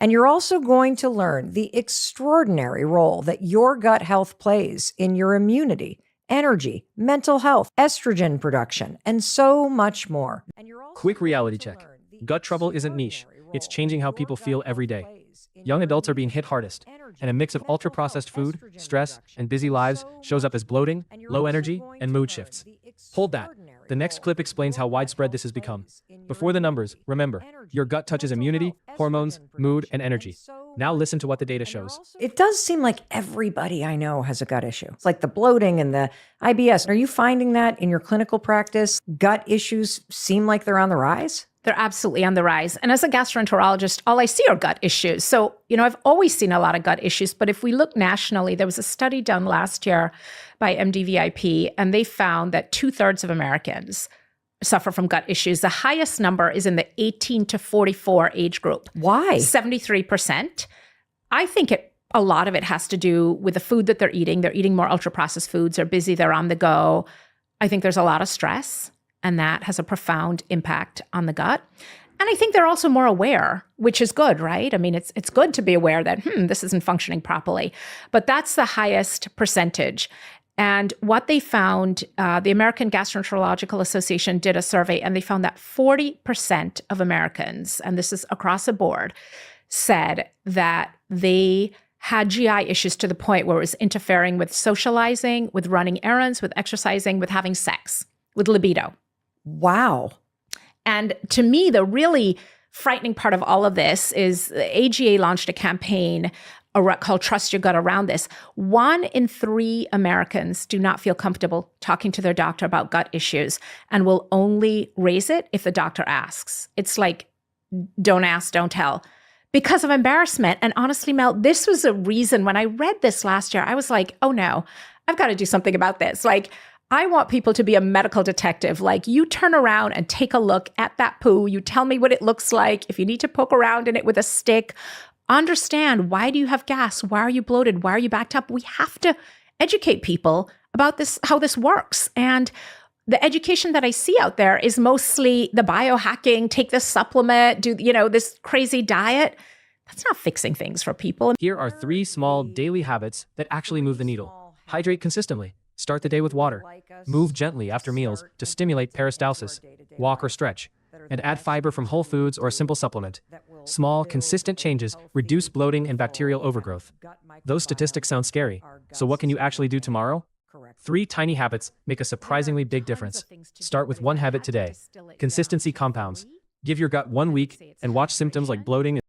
And you're also going to learn the extraordinary role that your gut health plays in your immunity, energy, mental health, estrogen production, and so much more. Quick reality check. Gut trouble isn't niche. It's changing how people feel every day. Young adults are being hit hardest, and a mix of ultra-processed food, stress, and busy lives shows up as bloating, low energy, and mood shifts. Hold that. The next clip explains how widespread this has become. Before the numbers, remember, your gut touches immunity, hormones, mood, and energy. Now listen to what the data shows. It does seem like everybody I know has a gut issue. It's like the bloating and the IBS. Are you finding that in your clinical practice? Gut issues seem like they're on the rise? They're absolutely on the rise. And as a gastroenterologist, all I see are gut issues. So, I've always seen a lot of gut issues. But if we look nationally, there was a study done last year by MDVIP, and they found that 2/3 of Americans suffer from gut issues. The highest number is in the 18 to 44 age group. Why? 73%. I think a lot of it has to do with the food that they're eating. They're eating more ultra-processed foods. They're busy. They're on the go. I think there's a lot of stress, and that has a profound impact on the gut. And I think they're also more aware, which is good, right? I mean, it's good to be aware that, this isn't functioning properly. But that's the highest percentage. And what they found, the American Gastroenterological Association did a survey, and they found that 40% of Americans, and this is across the board, said that they had GI issues to the point where it was interfering with socializing, with running errands, with exercising, with having sex, with libido. Wow. And to me, the really frightening part of all of this is the AGA launched a campaign called Trust Your Gut around this. 1 in 3 Americans do not feel comfortable talking to their doctor about gut issues and will only raise it if the doctor asks. It's like, don't ask, don't tell. Because of embarrassment. And honestly, Mel, this was a reason when I read this last year, I was like, oh no, I've got to do something about this. Like, I want people to be a medical detective. Like, you turn around and take a look at that poo. You tell me what it looks like. If you need to poke around in it with a stick, understand, why do you have gas? Why are you bloated? Why are you backed up? We have to educate people about this, how this works. And the education that I see out there is mostly the biohacking, take this supplement, do, this crazy diet. That's not fixing things for people. Here are 3 small daily habits that actually move the needle. Hydrate consistently. Start the day with water. Move gently after meals to stimulate peristalsis. Walk or stretch. And add fiber from whole foods or a simple supplement. Small, consistent changes reduce bloating and bacterial overgrowth. Those statistics sound scary. So what can you actually do tomorrow? 3 tiny habits make a surprisingly big difference. Start with one habit today. Consistency compounds. Give your gut 1 week and watch symptoms like bloating